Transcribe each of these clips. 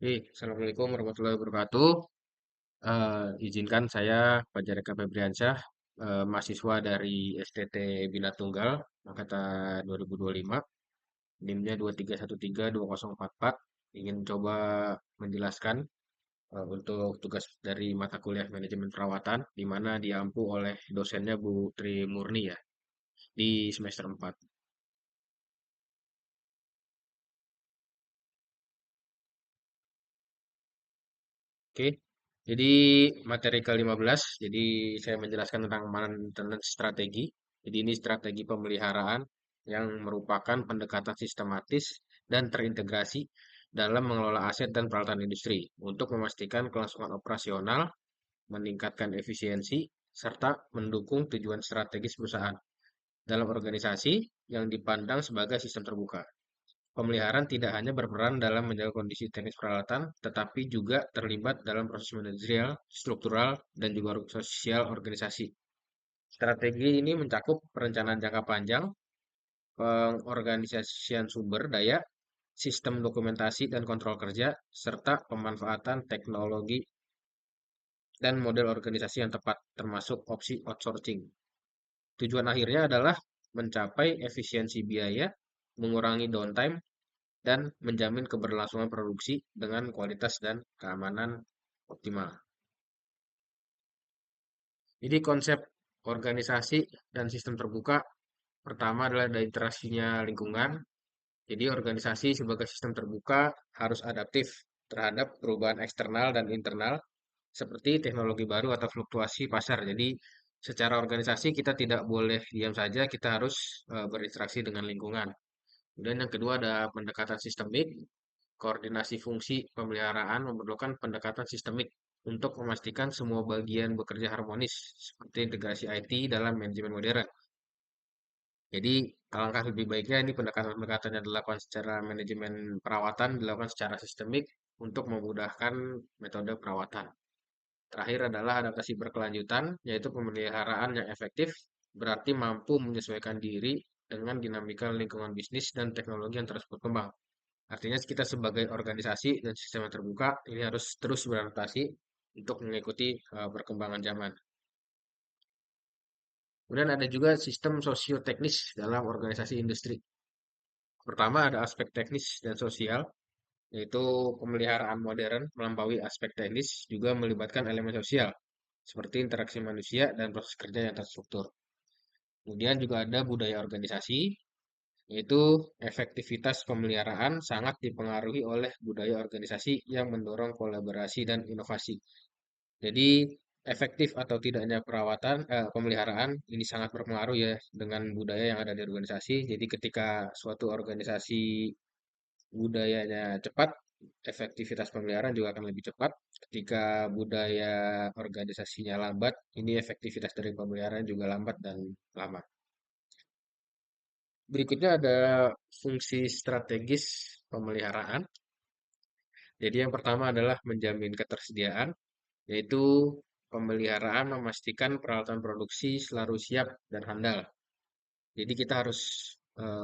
Assalamualaikum warahmatullahi wabarakatuh. Izinkan saya Fajar Eka Febriansyah, mahasiswa dari STT Bina Tunggal, angkatan 2025, NIM-nya 23132044. Ingin coba menjelaskan untuk tugas dari mata kuliah manajemen perawatan, di mana diampu oleh dosennya Bu Tri Murni ya, di semester 4. Oke, jadi materi ke-15, jadi saya menjelaskan tentang maintenance strategi. Jadi ini strategi pemeliharaan yang merupakan pendekatan sistematis dan terintegrasi dalam mengelola aset dan peralatan industri untuk memastikan kelangsungan operasional, meningkatkan efisiensi, serta mendukung tujuan strategis perusahaan dalam organisasi yang dipandang sebagai sistem terbuka. Pemeliharaan tidak hanya berperan dalam menjaga kondisi teknis peralatan, tetapi juga terlibat dalam proses manajerial, struktural, dan juga sosial organisasi. Strategi ini mencakup perencanaan jangka panjang, pengorganisasian sumber daya, sistem dokumentasi dan kontrol kerja, serta pemanfaatan teknologi dan model organisasi yang tepat, termasuk opsi outsourcing. Tujuan akhirnya adalah mencapai efisiensi biaya, mengurangi downtime, dan menjamin keberlangsungan produksi dengan kualitas dan keamanan optimal. Jadi konsep organisasi dan sistem terbuka pertama adalah dari interaksinya lingkungan. Jadi organisasi sebagai sistem terbuka harus adaptif terhadap perubahan eksternal dan internal seperti teknologi baru atau fluktuasi pasar. Jadi secara organisasi kita tidak boleh diam saja, kita harus berinteraksi dengan lingkungan. Kemudian yang kedua ada pendekatan sistemik. Koordinasi fungsi pemeliharaan memerlukan pendekatan sistemik untuk memastikan semua bagian bekerja harmonis, seperti integrasi IT dalam manajemen modern. Jadi, alangkah lebih baiknya ini pendekatan-pendekatan yang dilakukan secara manajemen perawatan dilakukan secara sistemik untuk memudahkan metode perawatan. Terakhir adalah adaptasi berkelanjutan, yaitu pemeliharaan yang efektif, berarti mampu menyesuaikan diri dengan dinamika lingkungan bisnis dan teknologi yang terus berkembang. Artinya kita sebagai organisasi dan sistem yang terbuka ini harus terus beradaptasi untuk mengikuti perkembangan zaman. Kemudian ada juga sistem sosioteknis dalam organisasi industri. Pertama ada aspek teknis dan sosial, yaitu pemeliharaan modern melampaui aspek teknis juga melibatkan elemen sosial, seperti interaksi manusia dan proses kerja yang terstruktur. Kemudian juga ada budaya organisasi, yaitu efektivitas pemeliharaan sangat dipengaruhi oleh budaya organisasi yang mendorong kolaborasi dan inovasi. Jadi efektif atau tidaknya pemeliharaan ini sangat berpengaruh ya dengan budaya yang ada di organisasi. Jadi ketika suatu organisasi budayanya cepat, efektivitas pemeliharaan juga akan lebih cepat. Ketika budaya organisasinya lambat, ini efektivitas dari pemeliharaan juga lambat dan lama. Berikutnya ada fungsi strategis pemeliharaan. Jadi yang pertama adalah menjamin ketersediaan, yaitu pemeliharaan memastikan peralatan produksi selalu siap dan handal. Jadi kita harus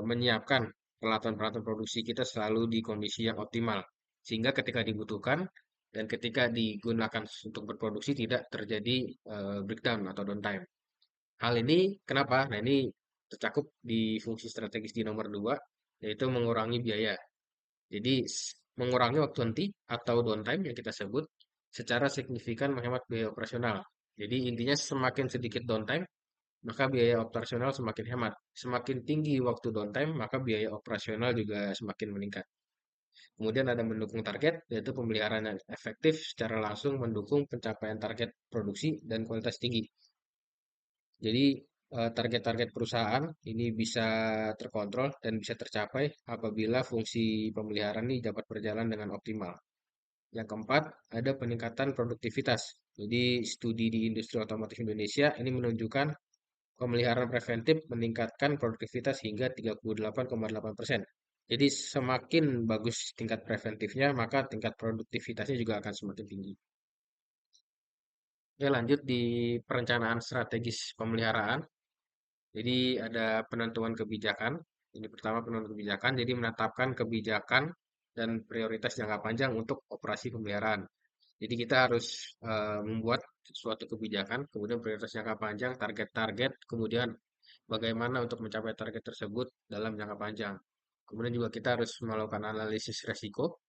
menyiapkan peralatan-peralatan produksi kita selalu di kondisi yang optimal, sehingga ketika dibutuhkan dan ketika digunakan untuk berproduksi tidak terjadi breakdown atau downtime. Hal ini kenapa? Nah ini tercakup di fungsi strategis di nomor 2, yaitu mengurangi biaya. Jadi mengurangi waktu henti atau downtime yang kita sebut secara signifikan menghemat biaya operasional. Jadi intinya semakin sedikit downtime, maka biaya operasional semakin hemat. Semakin tinggi waktu downtime, maka biaya operasional juga semakin meningkat. Kemudian ada mendukung target, yaitu pemeliharaan yang efektif secara langsung mendukung pencapaian target produksi dan kualitas tinggi. Jadi target-target perusahaan ini bisa terkontrol dan bisa tercapai apabila fungsi pemeliharaan ini dapat berjalan dengan optimal. Yang keempat, ada peningkatan produktivitas. Jadi studi di industri otomotif Indonesia ini menunjukkan pemeliharaan preventif meningkatkan produktivitas hingga 38,8%. Jadi semakin bagus tingkat preventifnya, maka tingkat produktivitasnya juga akan semakin tinggi. Oke, lanjut di perencanaan strategis pemeliharaan. Jadi ada penentuan kebijakan. Ini pertama penentuan kebijakan. Jadi menetapkan kebijakan dan prioritas jangka panjang untuk operasi pemeliharaan. Jadi kita harus membuat suatu kebijakan, kemudian prioritas jangka panjang, target-target, kemudian bagaimana untuk mencapai target tersebut dalam jangka panjang. Kemudian juga kita harus melakukan analisis resiko,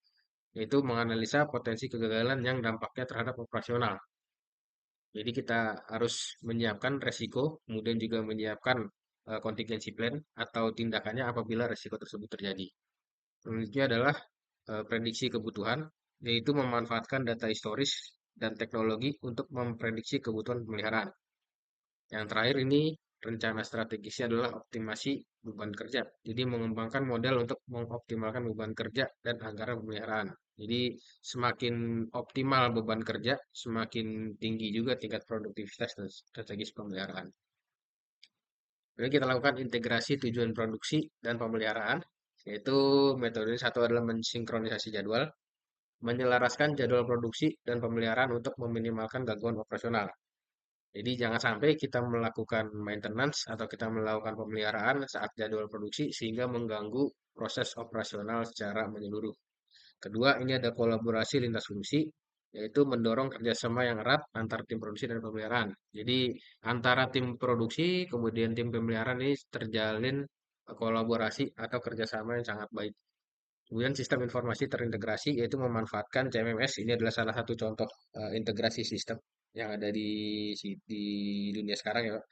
yaitu menganalisa potensi kegagalan yang dampaknya terhadap operasional. Jadi kita harus menyiapkan resiko, kemudian juga menyiapkan contingency plan atau tindakannya apabila resiko tersebut terjadi. Selanjutnya adalah prediksi kebutuhan, yaitu memanfaatkan data historis dan teknologi untuk memprediksi kebutuhan pemeliharaan. Yang terakhir ini rencana strategisnya adalah optimasi beban kerja. Jadi mengembangkan model untuk mengoptimalkan beban kerja dan anggaran pemeliharaan. Jadi semakin optimal beban kerja, semakin tinggi juga tingkat produktivitas dan strategis pemeliharaan. Jadi kita lakukan integrasi tujuan produksi dan pemeliharaan, yaitu metode satu adalah mensinkronisasi jadwal, menyelaraskan jadwal produksi dan pemeliharaan untuk meminimalkan gangguan operasional. Jadi jangan sampai kita melakukan maintenance atau kita melakukan pemeliharaan saat jadwal produksi sehingga mengganggu proses operasional secara menyeluruh. Kedua, ini ada kolaborasi lintas fungsi, yaitu mendorong kerjasama yang erat antar tim produksi dan pemeliharaan. Jadi antara tim produksi kemudian tim pemeliharaan ini terjalin kolaborasi atau kerjasama yang sangat baik. Kemudian sistem informasi terintegrasi yaitu memanfaatkan CMMS. Ini adalah salah satu contoh integrasi sistem yang ada di dunia sekarang ya, Pak.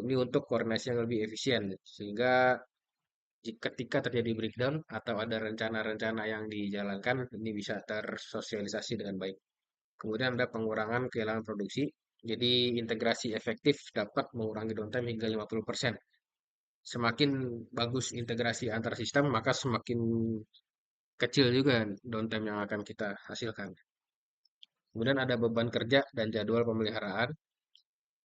Ini untuk koordinasi yang lebih efisien sehingga ketika terjadi breakdown atau ada rencana-rencana yang dijalankan ini bisa tersosialisasi dengan baik. Kemudian ada pengurangan kehilangan produksi. Jadi integrasi efektif dapat mengurangi downtime hingga 50%. Semakin bagus integrasi antar sistem, maka semakin kecil juga downtime yang akan kita hasilkan. Kemudian ada beban kerja dan jadwal pemeliharaan.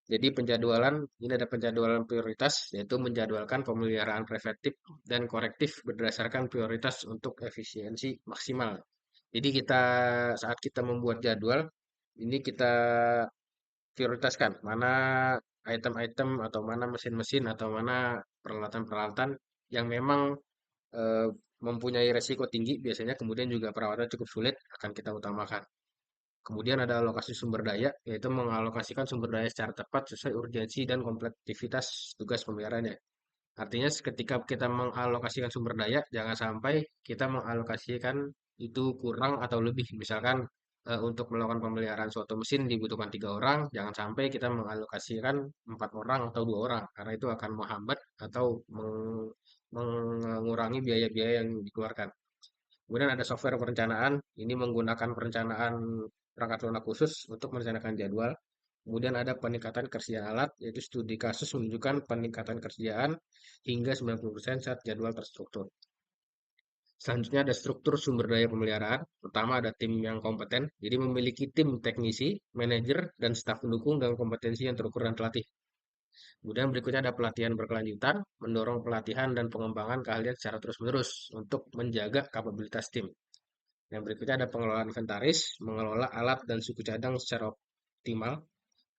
Jadi penjadwalan, ini ada penjadwalan prioritas, yaitu menjadwalkan pemeliharaan preventif dan korektif berdasarkan prioritas untuk efisiensi maksimal. Jadi kita saat kita membuat jadwal, ini kita prioritaskan mana item-item atau mana mesin-mesin atau mana peralatan-peralatan yang memang eh, mempunyai resiko tinggi biasanya, kemudian juga perawatan cukup sulit akan kita utamakan. Kemudian ada alokasi sumber daya, yaitu mengalokasikan sumber daya secara tepat sesuai urgensi dan kompleksitas tugas pemeliharaannya. Artinya ketika kita mengalokasikan sumber daya, jangan sampai kita mengalokasikan itu kurang atau lebih. Misalkan untuk melakukan pemeliharaan suatu mesin dibutuhkan 3 orang, jangan sampai kita mengalokasikan 4 orang atau 2 orang, karena itu akan menghambat atau mengurangi biaya-biaya yang dikeluarkan. Kemudian ada software perencanaan, ini menggunakan perencanaan perangkat lunak khusus untuk merencanakan jadwal. Kemudian ada peningkatan ketersediaan alat, yaitu studi kasus menunjukkan peningkatan ketersediaan hingga 90% saat jadwal terstruktur. Selanjutnya ada struktur sumber daya pemeliharaan. Pertama ada tim yang kompeten, jadi memiliki tim teknisi, manajer, dan staf pendukung dengan kompetensi yang terukur dan terlatih. Kemudian berikutnya ada pelatihan berkelanjutan, mendorong pelatihan dan pengembangan keahlian secara terus-menerus untuk menjaga kapabilitas tim. Yang berikutnya ada pengelolaan inventaris, mengelola alat dan suku cadang secara optimal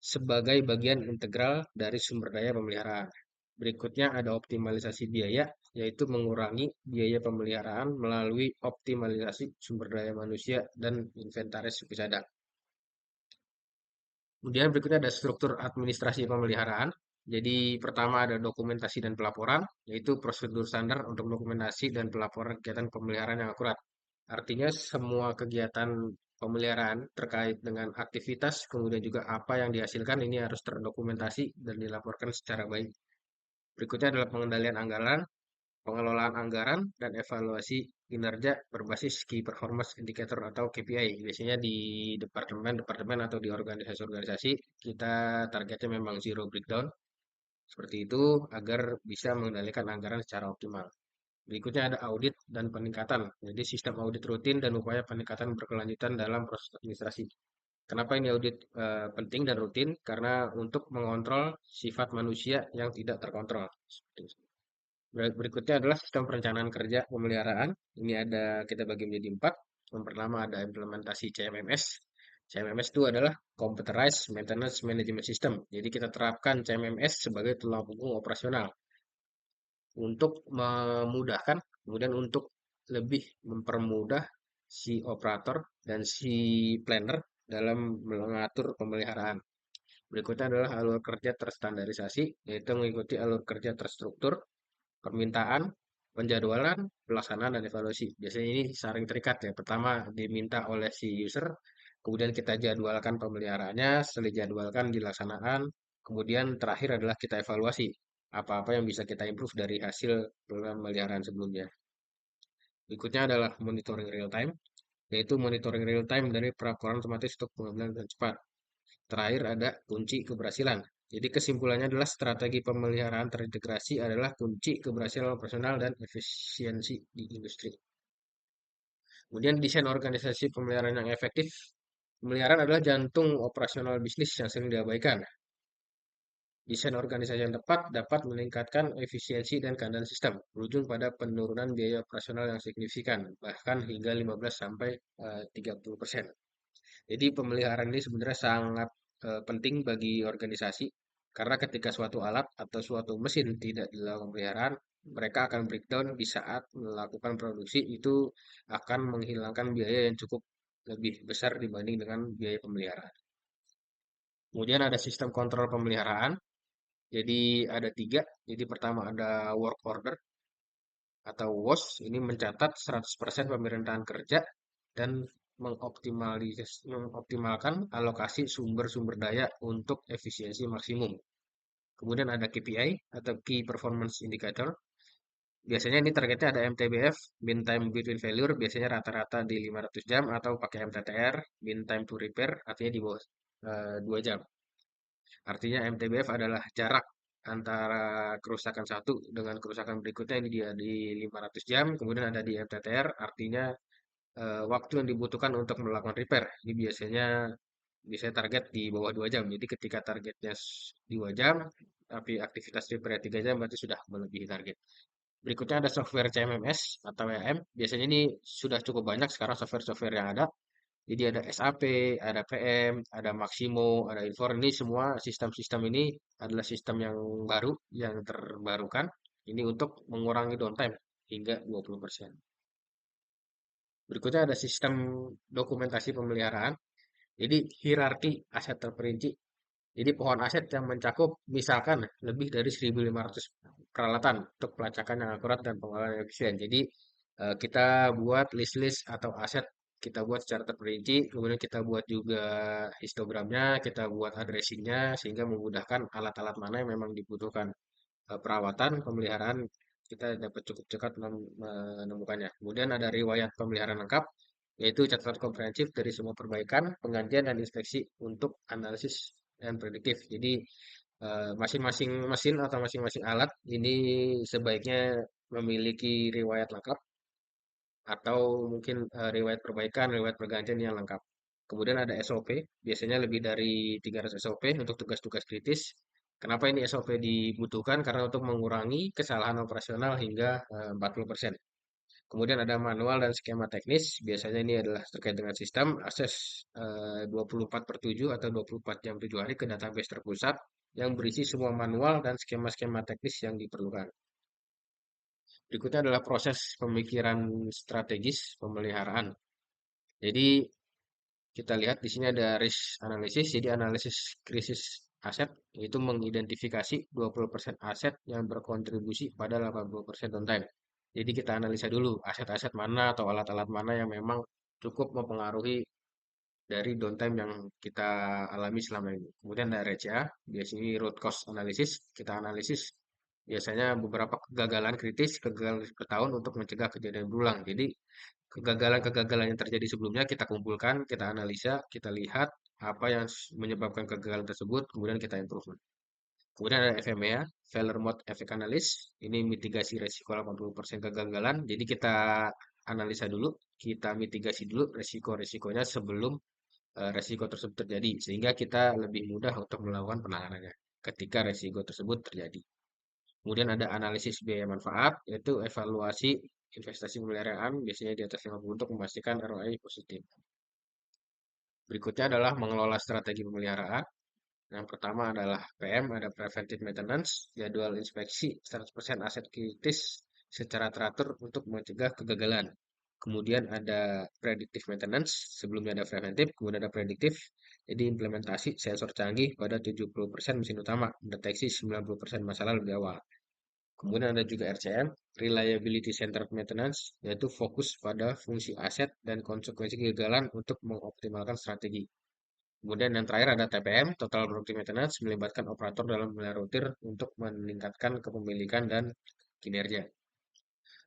sebagai bagian integral dari sumber daya pemeliharaan. Berikutnya ada optimalisasi biaya, yaitu mengurangi biaya pemeliharaan melalui optimalisasi sumber daya manusia dan inventaris suku cadang. Kemudian berikutnya ada struktur administrasi pemeliharaan. Jadi pertama ada dokumentasi dan pelaporan, yaitu prosedur standar untuk dokumentasi dan pelaporan kegiatan pemeliharaan yang akurat. Artinya semua kegiatan pemeliharaan terkait dengan aktivitas, kemudian juga apa yang dihasilkan ini harus terdokumentasi dan dilaporkan secara baik. Berikutnya adalah pengendalian anggaran, pengelolaan anggaran, dan evaluasi kinerja berbasis Key Performance Indicator atau KPI. Biasanya di departemen-departemen atau di organisasi-organisasi kita targetnya memang zero breakdown. Seperti itu agar bisa mengendalikan anggaran secara optimal. Berikutnya ada audit dan peningkatan. Jadi sistem audit rutin dan upaya peningkatan berkelanjutan dalam proses administrasi. Kenapa ini audit penting dan rutin? Karena untuk mengontrol sifat manusia yang tidak terkontrol. Berikutnya adalah sistem perencanaan kerja pemeliharaan. Ini ada kita bagi menjadi 4. Yang pertama ada implementasi CMMS. CMMS itu adalah Computerized Maintenance Management System. Jadi kita terapkan CMMS sebagai tulang punggung operasional untuk memudahkan, kemudian untuk lebih mempermudah si operator dan si planner dalam mengatur pemeliharaan. Berikutnya adalah alur kerja terstandarisasi, yaitu mengikuti alur kerja terstruktur, permintaan, penjadwalan, pelaksanaan, dan evaluasi. Biasanya ini saling terikat ya. Pertama diminta oleh si user, kemudian kita jadwalkan pemeliharaannya, setelah dijadwalkan dilaksanaan, kemudian terakhir adalah kita evaluasi apa-apa yang bisa kita improve dari hasil pemeliharaan sebelumnya. Berikutnya adalah monitoring real time, yaitu monitoring real time dari pelaporan otomatis untuk pengambilan dan cepat. Terakhir ada kunci keberhasilan. Jadi kesimpulannya adalah strategi pemeliharaan terintegrasi adalah kunci keberhasilan operasional dan efisiensi di industri. Kemudian desain organisasi pemeliharaan yang efektif. Pemeliharaan adalah jantung operasional bisnis yang sering diabaikan. Desain organisasi yang tepat dapat meningkatkan efisiensi dan keadaan sistem, berujung pada penurunan biaya operasional yang signifikan, bahkan hingga 15 sampai 30%. Jadi pemeliharaan ini sebenarnya sangat penting bagi organisasi karena ketika suatu alat atau suatu mesin tidak dilakukan pemeliharaan, mereka akan breakdown di saat melakukan produksi itu akan menghilangkan biaya yang cukup lebih besar dibanding dengan biaya pemeliharaan. Kemudian ada sistem kontrol pemeliharaan. Jadi ada tiga. Jadi pertama ada work order atau WOS. Ini mencatat 100% pemerintahan kerja dan mengoptimalkan alokasi sumber-sumber daya untuk efisiensi maksimum. Kemudian ada KPI atau Key Performance Indicator. Biasanya ini targetnya ada MTBF, Mean Time Between Failure, biasanya rata-rata di 500 jam atau pakai MTTR, Mean Time to Repair, artinya di bawah 2 jam. Artinya MTBF adalah jarak antara kerusakan satu dengan kerusakan berikutnya ini dia di 500 jam. Kemudian ada di MTTR, artinya waktu yang dibutuhkan untuk melakukan repair. Ini biasanya target di bawah 2 jam. Jadi ketika targetnya 2 jam, tapi aktivitas repair 3 jam berarti sudah melebihi target. Berikutnya ada software CMMS atau EM. Biasanya ini sudah cukup banyak sekarang software-software yang ada. Jadi ada SAP, ada PM, ada Maximo, ada Infor. Ini semua sistem-sistem ini adalah sistem yang baru, yang terbarukan. Ini untuk mengurangi downtime hingga 20%. Berikutnya ada sistem dokumentasi pemeliharaan. Jadi hierarki aset terperinci. Jadi pohon aset yang mencakup misalkan lebih dari 1.500 peralatan untuk pelacakan yang akurat dan pengelolaan yang efisien. Jadi kita buat list-list atau aset kita buat secara terperinci, kemudian kita buat juga histogramnya, kita buat addressingnya sehingga memudahkan alat-alat mana yang memang dibutuhkan perawatan, pemeliharaan kita dapat cukup cepat menemukannya. Kemudian ada riwayat pemeliharaan lengkap, yaitu catatan komprehensif dari semua perbaikan, penggantian dan inspeksi untuk analisis dan prediktif. Jadi masing-masing mesin atau masing-masing alat ini sebaiknya memiliki riwayat lengkap atau mungkin riwayat perbaikan, riwayat pergantian yang lengkap. Kemudian ada SOP, biasanya lebih dari 300 SOP untuk tugas-tugas kritis. Kenapa ini SOP dibutuhkan? Karena untuk mengurangi kesalahan operasional hingga 40%. Kemudian ada manual dan skema teknis. Biasanya ini adalah terkait dengan sistem akses 24/7 atau 24 jam 7 hari ke database terpusat yang berisi semua manual dan skema-skema teknis yang diperlukan. Berikutnya adalah proses pemikiran strategis pemeliharaan. Jadi kita lihat di sini ada risk analysis. Jadi analisis krisis aset yaitu mengidentifikasi 20% aset yang berkontribusi pada 80% downtime. Jadi kita analisa dulu aset-aset mana atau alat-alat mana yang memang cukup mempengaruhi dari downtime yang kita alami selama ini. Kemudian ada RCA, biasanya root cause analysis. Kita analisis biasanya beberapa kegagalan kritis, kegagalan per tahun untuk mencegah kejadian berulang. Jadi kegagalan-kegagalan yang terjadi sebelumnya kita kumpulkan, kita analisa, kita lihat apa yang menyebabkan kegagalan tersebut, kemudian kita improve. Kemudian ada FMEA, Failure Mode Effect Analysis. Ini mitigasi resiko 80% kegagalan. Jadi kita analisa dulu, kita mitigasi dulu resiko-resikonya sebelum resiko tersebut terjadi, sehingga kita lebih mudah untuk melakukan penanganannya ketika resiko tersebut terjadi. Kemudian ada analisis biaya manfaat, yaitu evaluasi investasi pemeliharaan biasanya di atas 50 untuk memastikan ROI positif. Berikutnya adalah mengelola strategi pemeliharaan. Yang pertama adalah PM, ada Preventive Maintenance, jadwal inspeksi 100% aset kritis secara teratur untuk mencegah kegagalan. Kemudian ada predictive maintenance, sebelumnya ada preventif, kemudian ada prediktif. Jadi implementasi sensor canggih pada 70% mesin utama, mendeteksi 90% masalah lebih awal. Kemudian ada juga RCM, Reliability Centered Maintenance, yaitu fokus pada fungsi aset dan konsekuensi kegagalan untuk mengoptimalkan strategi. Kemudian yang terakhir ada TPM, Total Productive Maintenance, melibatkan operator dalam rutin untuk meningkatkan kepemilikan dan kinerja.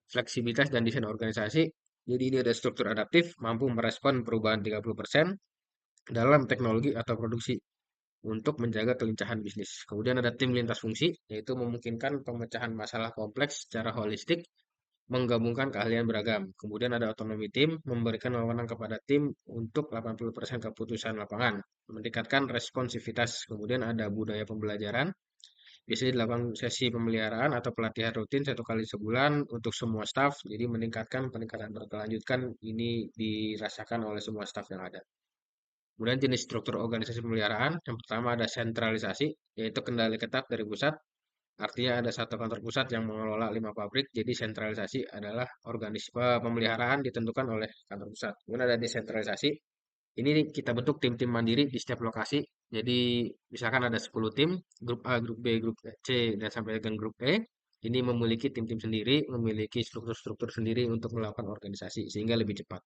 Fleksibilitas dan desain organisasi. Jadi ini ada struktur adaptif, mampu merespon perubahan 30% dalam teknologi atau produksi untuk menjaga kelincahan bisnis. Kemudian ada tim lintas fungsi, yaitu memungkinkan pemecahan masalah kompleks secara holistik, menggabungkan keahlian beragam. Kemudian ada otonomi tim, memberikan wewenang kepada tim untuk 80% keputusan lapangan, meningkatkan responsivitas. Kemudian ada budaya pembelajaran, biasanya dilakukan sesi pemeliharaan atau pelatihan rutin 1 kali sebulan untuk semua staf. Jadi meningkatkan peningkatan berkelanjutan ini dirasakan oleh semua staf yang ada. Kemudian jenis struktur organisasi pemeliharaan, yang pertama ada sentralisasi, yaitu kendali ketat dari pusat. Artinya ada satu kantor pusat yang mengelola 5 pabrik, jadi sentralisasi adalah organisme pemeliharaan ditentukan oleh kantor pusat. Kemudian ada desentralisasi, ini kita bentuk tim-tim mandiri di setiap lokasi. Jadi misalkan ada 10 tim, grup A, grup B, grup C, dan sampai dengan grup E. Ini memiliki tim-tim sendiri, memiliki struktur-struktur sendiri untuk melakukan organisasi, sehingga lebih cepat.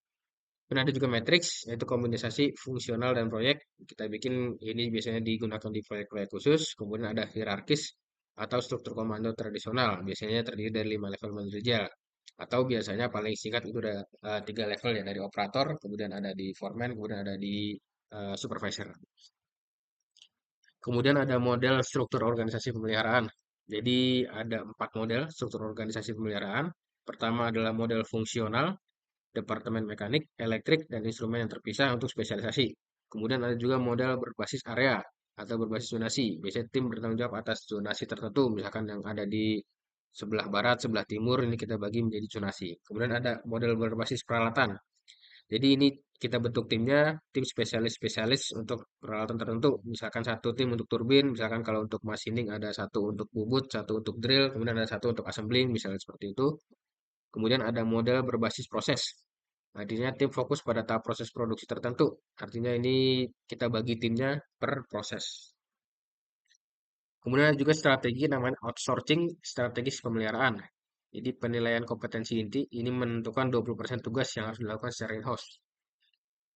Dan ada juga matrix, yaitu kombinasi fungsional dan proyek. Kita bikin ini biasanya digunakan di proyek-proyek khusus. Kemudian ada hierarkis atau struktur komando tradisional. Biasanya terdiri dari 5 level manajerial. Atau biasanya paling singkat itu ada 3 level ya, dari operator, kemudian ada di foreman, kemudian ada di supervisor. Kemudian ada model struktur organisasi pemeliharaan. Jadi ada 4 model struktur organisasi pemeliharaan. Pertama adalah model fungsional, departemen mekanik, elektrik, dan instrumen yang terpisah untuk spesialisasi. Kemudian ada juga model berbasis area atau berbasis zonasi. Biasanya tim bertanggung jawab atas zonasi tertentu, misalkan yang ada di sebelah barat, sebelah timur, ini kita bagi menjadi zonasi. Kemudian ada model berbasis peralatan. Jadi ini kita bentuk timnya, tim spesialis-spesialis untuk peralatan tertentu. Misalkan satu tim untuk turbin, misalkan kalau untuk machining ada satu untuk bubut, satu untuk drill, kemudian ada satu untuk assembling, misalnya seperti itu. Kemudian ada model berbasis proses. Artinya tim fokus pada tahap proses produksi tertentu. Artinya ini kita bagi timnya per proses. Kemudian ada juga strategi namanya outsourcing strategis pemeliharaan. Jadi penilaian kompetensi inti ini menentukan 20% tugas yang harus dilakukan secara in-house.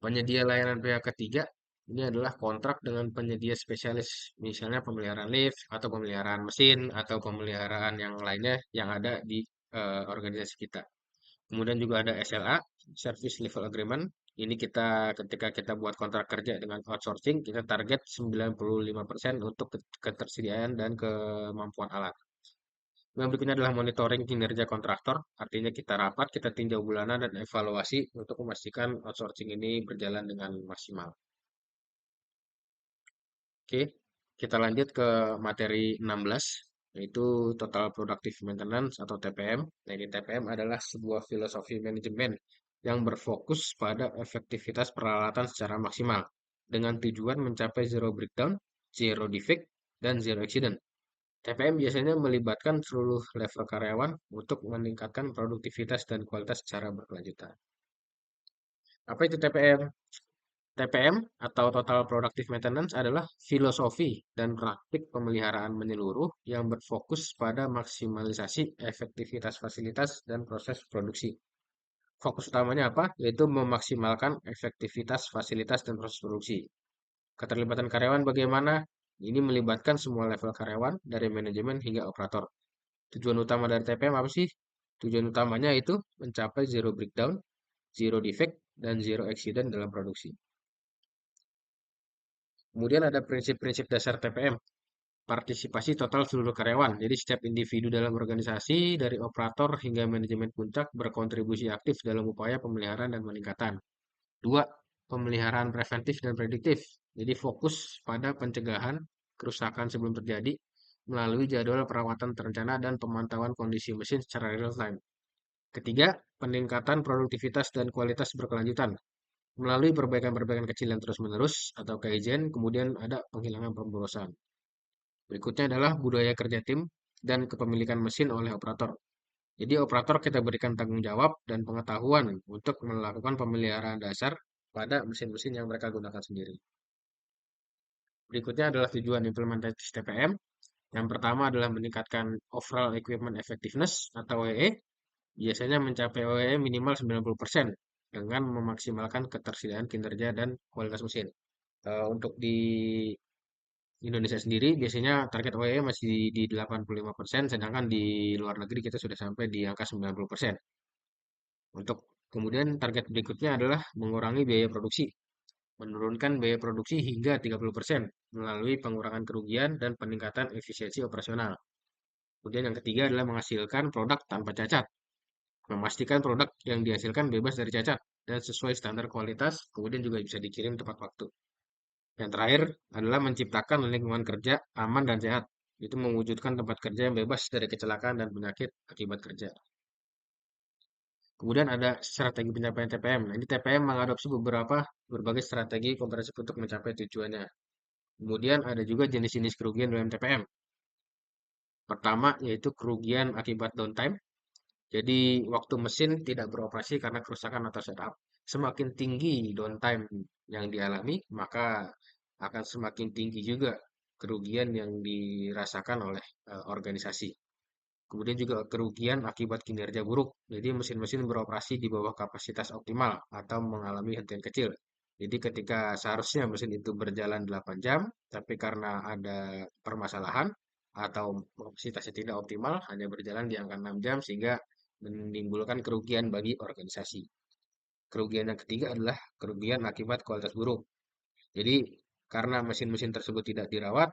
Penyedia layanan pihak ketiga ini adalah kontrak dengan penyedia spesialis, misalnya pemeliharaan lift atau pemeliharaan mesin atau pemeliharaan yang lainnya yang ada di organisasi kita. Kemudian juga ada SLA, Service Level Agreement. Ini kita ketika kita buat kontrak kerja dengan outsourcing, kita target 95% untuk ketersediaan dan kemampuan alat. Yang berikutnya adalah monitoring kinerja kontraktor. Artinya kita rapat, kita tinjau bulanan dan evaluasi untuk memastikan outsourcing ini berjalan dengan maksimal. Oke, kita lanjut ke materi 16, yaitu Total Productive Maintenance atau TPM. Nah, ini TPM adalah sebuah filosofi manajemen yang berfokus pada efektivitas peralatan secara maksimal dengan tujuan mencapai zero breakdown, zero defect, dan zero accident. TPM biasanya melibatkan seluruh level karyawan untuk meningkatkan produktivitas dan kualitas secara berkelanjutan. Apa itu TPM? TPM atau Total Productive Maintenance adalah filosofi dan praktik pemeliharaan menyeluruh yang berfokus pada maksimalisasi efektivitas fasilitas dan proses produksi. Fokus utamanya apa? Yaitu memaksimalkan efektivitas fasilitas dan proses produksi. Keterlibatan karyawan bagaimana? Ini melibatkan semua level karyawan dari manajemen hingga operator. Tujuan utama dari TPM apa sih? Tujuan utamanya itu mencapai zero breakdown, zero defect, dan zero accident dalam produksi. Kemudian ada prinsip-prinsip dasar TPM. Partisipasi total seluruh karyawan. Jadi setiap individu dalam organisasi, dari operator hingga manajemen puncak berkontribusi aktif dalam upaya pemeliharaan dan peningkatan. Dua, pemeliharaan preventif dan prediktif. Jadi fokus pada pencegahan kerusakan sebelum terjadi melalui jadwal perawatan terencana dan pemantauan kondisi mesin secara real time. Ketiga, peningkatan produktivitas dan kualitas berkelanjutan melalui perbaikan-perbaikan kecil yang terus-menerus atau kaizen, kemudian ada penghilangan pemborosan. Berikutnya adalah budaya kerja tim dan kepemilikan mesin oleh operator. Jadi operator kita berikan tanggung jawab dan pengetahuan untuk melakukan pemeliharaan dasar pada mesin-mesin yang mereka gunakan sendiri. Berikutnya adalah tujuan implementasi TPM. Yang pertama adalah meningkatkan overall equipment effectiveness atau OEE. Biasanya mencapai OEE minimal 90% dengan memaksimalkan ketersediaan kinerja dan kualitas mesin. Untuk di Indonesia sendiri biasanya target OEE masih di 85%, sedangkan di luar negeri kita sudah sampai di angka 90%. Untuk kemudian target berikutnya adalah mengurangi biaya produksi, menurunkan biaya produksi hingga 30% melalui pengurangan kerugian dan peningkatan efisiensi operasional. Kemudian yang ketiga adalah menghasilkan produk tanpa cacat, memastikan produk yang dihasilkan bebas dari cacat dan sesuai standar kualitas, kemudian juga bisa dikirim tepat waktu. Yang terakhir adalah menciptakan lingkungan kerja aman dan sehat. Itu mewujudkan tempat kerja yang bebas dari kecelakaan dan penyakit akibat kerja. Kemudian ada strategi pencapaian TPM. Nah, ini TPM mengadopsi berbagai strategi komprehensif untuk mencapai tujuannya. Kemudian ada juga jenis-jenis kerugian dalam TPM. Pertama yaitu kerugian akibat downtime. Jadi waktu mesin tidak beroperasi karena kerusakan atau setup. Semakin tinggi downtime yang dialami, maka akan semakin tinggi juga kerugian yang dirasakan oleh organisasi. Kemudian juga kerugian akibat kinerja buruk. Jadi mesin-mesin beroperasi di bawah kapasitas optimal atau mengalami hentian kecil. Jadi ketika seharusnya mesin itu berjalan 8 jam, tapi karena ada permasalahan atau kapasitasnya tidak optimal, hanya berjalan di angka 6 jam sehingga menimbulkan kerugian bagi organisasi. Kerugian yang ketiga adalah kerugian akibat kualitas buruk. Jadi karena mesin-mesin tersebut tidak dirawat,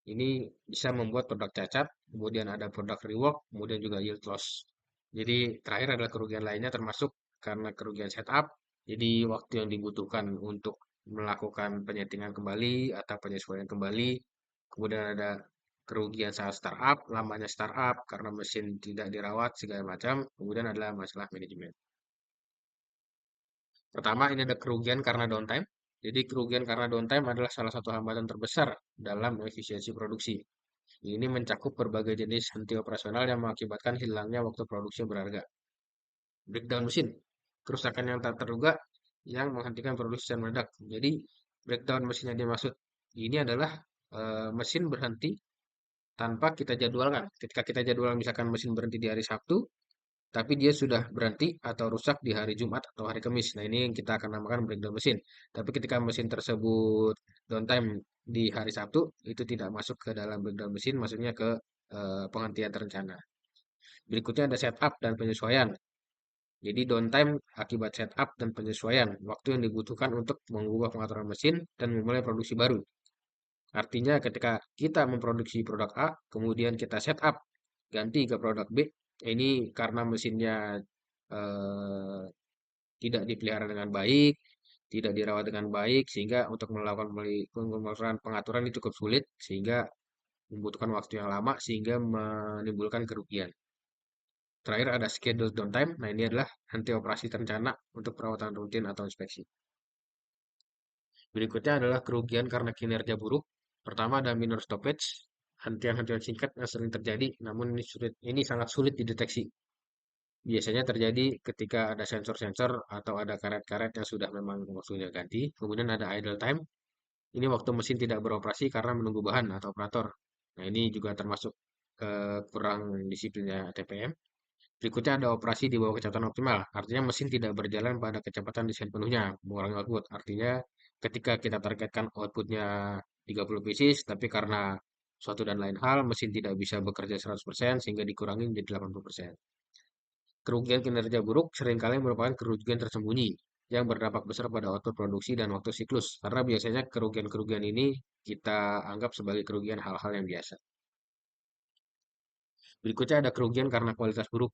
ini bisa membuat produk cacat, kemudian ada produk rework, kemudian juga yield loss. Jadi terakhir adalah kerugian lainnya termasuk karena kerugian setup, jadi waktu yang dibutuhkan untuk melakukan penyetingan kembali atau penyesuaian kembali. Kemudian ada kerugian saat startup, lamanya startup karena mesin tidak dirawat segala macam. Kemudian adalah masalah manajemen. Pertama, ini ada kerugian karena downtime. Jadi kerugian karena downtime adalah salah satu hambatan terbesar dalam efisiensi produksi. Ini mencakup berbagai jenis henti operasional yang mengakibatkan hilangnya waktu produksi berharga. Breakdown mesin, kerusakan yang tak terduga yang menghentikan produksi dan meledak. Jadi breakdown mesin yang dimaksud ini adalah mesin berhenti tanpa kita jadwalkan. Ketika kita jadwalkan misalkan mesin berhenti di hari Sabtu, tapi dia sudah berhenti atau rusak di hari Jumat atau hari Kamis. Nah, ini yang kita akan namakan breakdown mesin. Tapi ketika mesin tersebut downtime di hari Sabtu, itu tidak masuk ke dalam breakdown mesin, maksudnya ke penghentian terencana. Berikutnya ada setup dan penyesuaian. Jadi downtime akibat setup dan penyesuaian, waktu yang dibutuhkan untuk mengubah pengaturan mesin dan memulai produksi baru. Artinya ketika kita memproduksi produk A, kemudian kita setup ganti ke produk B, ini karena mesinnya eh, tidak dipelihara dengan baik, tidak dirawat dengan baik, sehingga untuk melakukan pengaturan ini cukup sulit, sehingga membutuhkan waktu yang lama, sehingga menimbulkan kerugian. Terakhir ada schedule downtime. Nah, ini adalah henti operasi terencana untuk perawatan rutin atau inspeksi. Berikutnya adalah kerugian karena kinerja buruk. Pertama ada minor stoppage, hentian-hentian singkat yang sering terjadi, namun ini sangat sulit dideteksi. Biasanya terjadi ketika ada sensor-sensor atau ada karet-karet yang sudah memang waktunya ganti. Kemudian ada idle time. Ini waktu mesin tidak beroperasi karena menunggu bahan atau operator. Nah, ini juga termasuk kurang disiplinnya TPM. Berikutnya ada operasi di bawah kecepatan optimal. Artinya mesin tidak berjalan pada kecepatan desain penuhnya, mengurangi output. Artinya ketika kita targetkan outputnya 30 pieces, tapi karena suatu dan lain hal, mesin tidak bisa bekerja 100% sehingga dikurangi menjadi 80%. Kerugian kinerja buruk seringkali merupakan kerugian tersembunyi yang berdampak besar pada output produksi dan waktu siklus. Karena biasanya kerugian-kerugian ini kita anggap sebagai kerugian hal-hal yang biasa. Berikutnya ada kerugian karena kualitas buruk.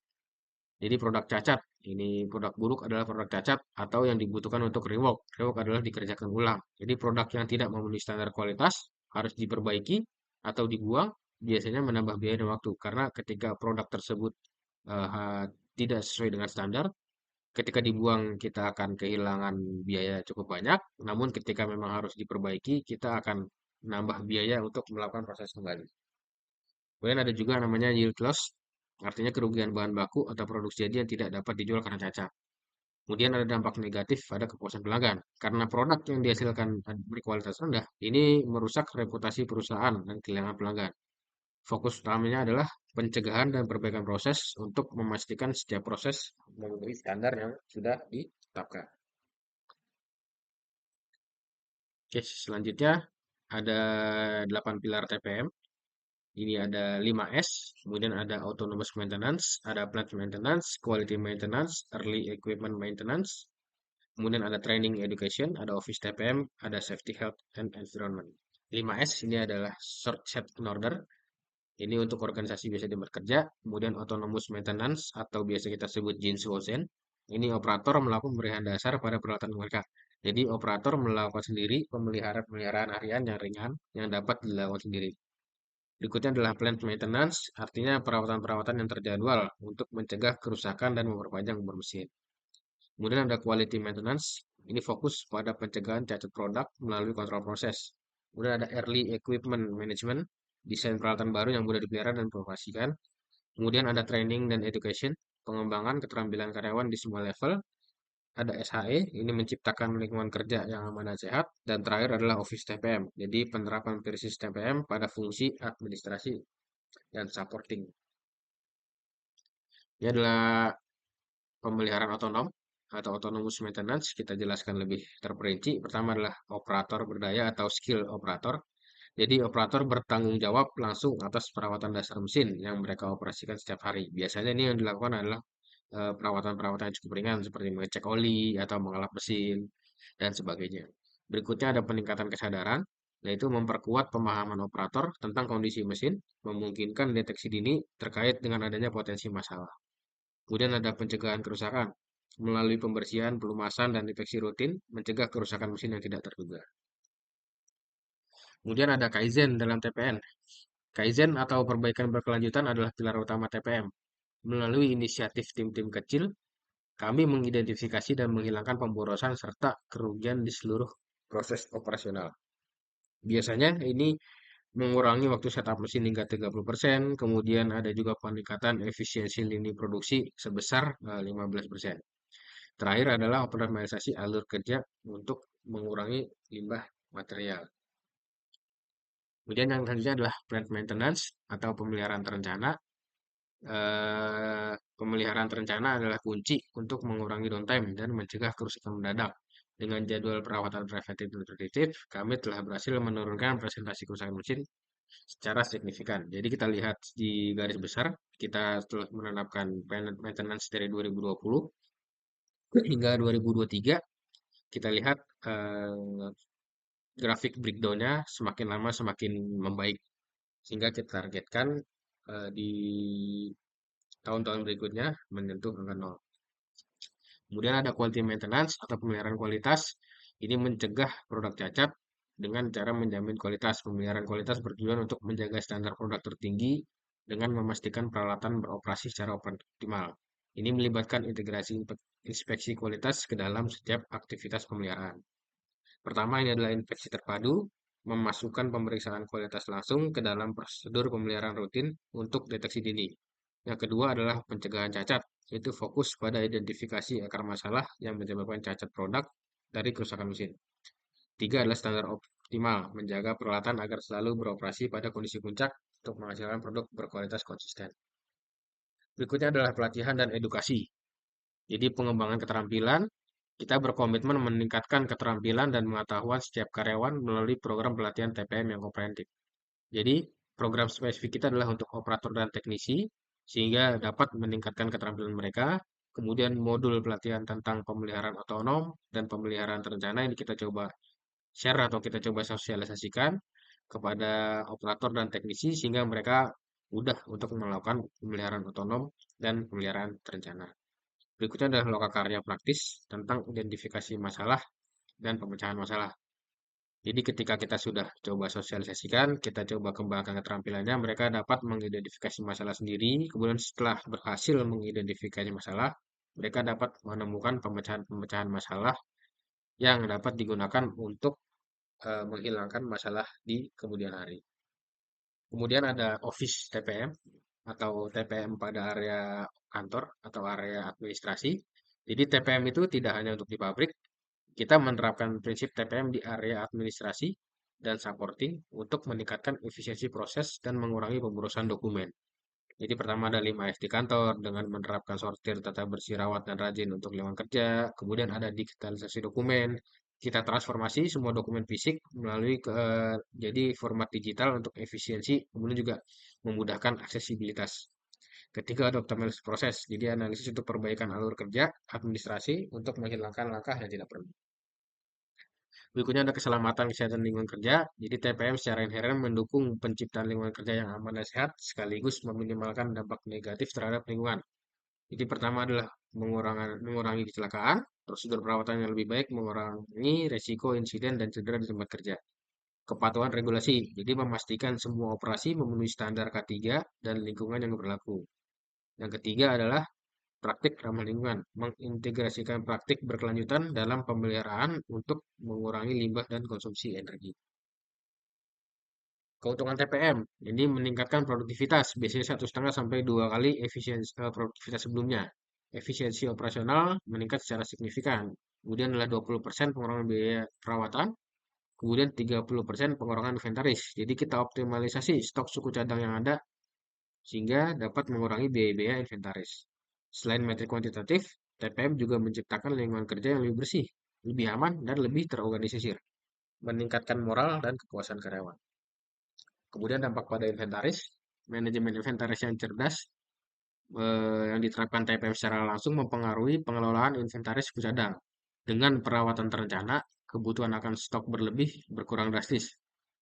Jadi produk cacat. Ini produk buruk adalah produk cacat atau yang dibutuhkan untuk rework. Rework adalah dikerjakan ulang. Jadi produk yang tidak memenuhi standar kualitas harus diperbaiki atau dibuang. Biasanya menambah biaya dan waktu. Karena ketika produk tersebut tidak sesuai dengan standar, ketika dibuang kita akan kehilangan biaya cukup banyak. Namun ketika memang harus diperbaiki, kita akan menambah biaya untuk melakukan proses kembali. Kemudian ada juga namanya yield loss. artinya kerugian bahan baku atau produksi jadi yang tidak dapat dijual karena cacat. Kemudian ada dampak negatif pada kepuasan pelanggan. Karena produk yang dihasilkan berkualitas rendah, ini merusak reputasi perusahaan dan kehilangan pelanggan. Fokus utamanya adalah pencegahan dan perbaikan proses untuk memastikan setiap proses memenuhi standar yang sudah ditetapkan. Oke, selanjutnya ada 8 pilar TPM. Ini ada 5S, kemudian ada autonomous maintenance, ada plant maintenance, quality maintenance, early equipment maintenance, kemudian ada training education, ada office TPM, ada safety health and environment. 5S ini adalah short set in order. Ini untuk organisasi biasa di bekerja. Kemudian autonomous maintenance atau biasa kita sebut Jinshousen. Ini operator melakukan pemberian dasar pada peralatan mereka. Jadi operator melakukan sendiri pemeliharaan harian yang ringan yang dapat dilakukan sendiri. Berikutnya adalah plant maintenance, artinya perawatan-perawatan yang terjadwal untuk mencegah kerusakan dan memperpanjang umur mesin. Kemudian ada quality maintenance, ini fokus pada pencegahan cacat produk melalui kontrol proses. Kemudian ada early equipment management, desain peralatan baru yang mudah dipelihara dan dioperasikan. Kemudian ada training dan education, pengembangan keterampilan karyawan di semua level. Ada SHE, ini menciptakan lingkungan kerja yang aman dan sehat. Dan terakhir adalah Office TPM, jadi penerapan versi TPM pada fungsi administrasi dan supporting. Ini adalah pemeliharaan otonom atau autonomous maintenance. Kita jelaskan lebih terperinci. Pertama adalah operator berdaya atau skill operator. Jadi operator bertanggung jawab langsung atas perawatan dasar mesin yang mereka operasikan setiap hari. Biasanya ini yang dilakukan adalah perawatan-perawatan yang cukup ringan seperti mengecek oli atau mengelap mesin dan sebagainya. Berikutnya ada peningkatan kesadaran, yaitu memperkuat pemahaman operator tentang kondisi mesin, memungkinkan deteksi dini terkait dengan adanya potensi masalah. Kemudian ada pencegahan kerusakan, melalui pembersihan, pelumasan, dan deteksi rutin, mencegah kerusakan mesin yang tidak terduga. Kemudian ada Kaizen dalam TPN. Kaizen atau perbaikan berkelanjutan adalah pilar utama TPM. Melalui inisiatif tim-tim kecil, kami mengidentifikasi dan menghilangkan pemborosan serta kerugian di seluruh proses operasional. Biasanya ini mengurangi waktu setup mesin hingga 30%, kemudian ada juga peningkatan efisiensi lini produksi sebesar 15%. Terakhir adalah optimalisasi alur kerja untuk mengurangi limbah material. Kemudian yang selanjutnya adalah plant maintenance atau pemeliharaan terencana. Pemeliharaan terencana adalah kunci untuk mengurangi downtime dan mencegah kerusakan mendadak. Dengan jadwal perawatan preventif dan prediktif, kami telah berhasil menurunkan presentasi kerusakan mesin secara signifikan. Jadi kita lihat di garis besar, kita telah menerapkan maintenance dari 2020 hingga 2023. Kita lihat grafik breakdown-nya semakin lama semakin membaik. Sehingga kita targetkan di tahun-tahun berikutnya menyentuh angka 0. Kemudian ada quality maintenance atau pemeliharaan kualitas. Ini mencegah produk cacat dengan cara menjamin kualitas. Pemeliharaan kualitas bertujuan untuk menjaga standar produk tertinggi dengan memastikan peralatan beroperasi secara optimal. Ini melibatkan integrasi inspeksi kualitas ke dalam setiap aktivitas pemeliharaan. Pertama, ini adalah inspeksi terpadu, memasukkan pemeriksaan kualitas langsung ke dalam prosedur pemeliharaan rutin untuk deteksi dini. Yang kedua adalah pencegahan cacat, yaitu fokus pada identifikasi akar masalah yang menyebabkan cacat produk dari kerusakan mesin. Tiga adalah standar optimal, menjaga peralatan agar selalu beroperasi pada kondisi puncak untuk menghasilkan produk berkualitas konsisten. Berikutnya adalah pelatihan dan edukasi. Jadi pengembangan keterampilan, kita berkomitmen meningkatkan keterampilan dan pengetahuan setiap karyawan melalui program pelatihan TPM yang komprehensif. Jadi, program spesifik kita adalah untuk operator dan teknisi, sehingga dapat meningkatkan keterampilan mereka. Kemudian modul pelatihan tentang pemeliharaan otonom dan pemeliharaan terencana ini kita coba share atau kita coba sosialisasikan kepada operator dan teknisi, sehingga mereka mudah untuk melakukan pemeliharaan otonom dan pemeliharaan terencana. Berikutnya adalah lokakarya praktis tentang identifikasi masalah dan pemecahan masalah. Jadi ketika kita sudah coba sosialisasikan, kita coba kembangkan keterampilannya, mereka dapat mengidentifikasi masalah sendiri. Kemudian setelah berhasil mengidentifikasi masalah, mereka dapat menemukan pemecahan-pemecahan masalah yang dapat digunakan untuk menghilangkan masalah di kemudian hari. Kemudian ada Office TPM atau TPM pada area kantor atau area administrasi. Jadi TPM itu tidak hanya untuk di pabrik, kita menerapkan prinsip TPM di area administrasi dan supporting untuk meningkatkan efisiensi proses dan mengurangi pemborosan dokumen. Jadi pertama ada 5S di kantor dengan menerapkan sortir, tata bersih, rawat, dan rajin untuk lingkungan kerja. Kemudian ada digitalisasi dokumen. Kita transformasi semua dokumen fisik melalui jadi format digital untuk efisiensi, kemudian juga memudahkan aksesibilitas. Ketiga ada optimalisasi proses. Jadi analisis untuk perbaikan alur kerja, administrasi untuk menghilangkan langkah yang tidak perlu. Berikutnya ada keselamatan kesehatan lingkungan kerja. Jadi TPM secara inheren mendukung penciptaan lingkungan kerja yang aman dan sehat, sekaligus meminimalkan dampak negatif terhadap lingkungan. Jadi pertama adalah mengurangi kecelakaan, prosedur perawatan yang lebih baik, mengurangi resiko insiden dan cedera di tempat kerja. Kepatuhan regulasi, jadi memastikan semua operasi memenuhi standar K3 dan lingkungan yang berlaku. Yang ketiga adalah praktik ramah lingkungan, mengintegrasikan praktik berkelanjutan dalam pemeliharaan untuk mengurangi limbah dan konsumsi energi. Keuntungan TPM, ini meningkatkan produktivitas, biasanya 1,5 sampai 2 kali efisiensi produktivitas sebelumnya. Efisiensi operasional meningkat secara signifikan. Kemudian adalah 20% pengurangan biaya perawatan, kemudian 30% pengurangan inventaris. Jadi kita optimalisasi stok suku cadang yang ada sehingga dapat mengurangi biaya-biaya inventaris. Selain metrik kuantitatif, TPM juga menciptakan lingkungan kerja yang lebih bersih, lebih aman, dan lebih terorganisir, meningkatkan moral dan kepuasan karyawan. Kemudian dampak pada inventaris, manajemen inventaris yang cerdas yang diterapkan TPM secara langsung mempengaruhi pengelolaan inventaris suku cadang. Dengan perawatan terencana, kebutuhan akan stok berlebih berkurang drastis.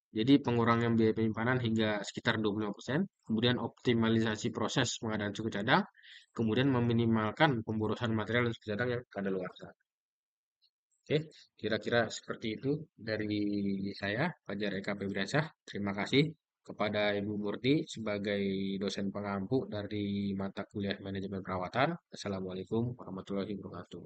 Jadi pengurangan biaya penyimpanan hingga sekitar 25%, kemudian optimalisasi proses pengadaan suku cadang, kemudian meminimalkan pemborosan material dan suku cadang yang kadaluarsa. Oke, kira-kira seperti itu dari saya, Fajar Eka Febriansyah. Terima kasih kepada Ibu Murti sebagai dosen pengampu dari mata kuliah manajemen perawatan. Assalamualaikum warahmatullahi wabarakatuh.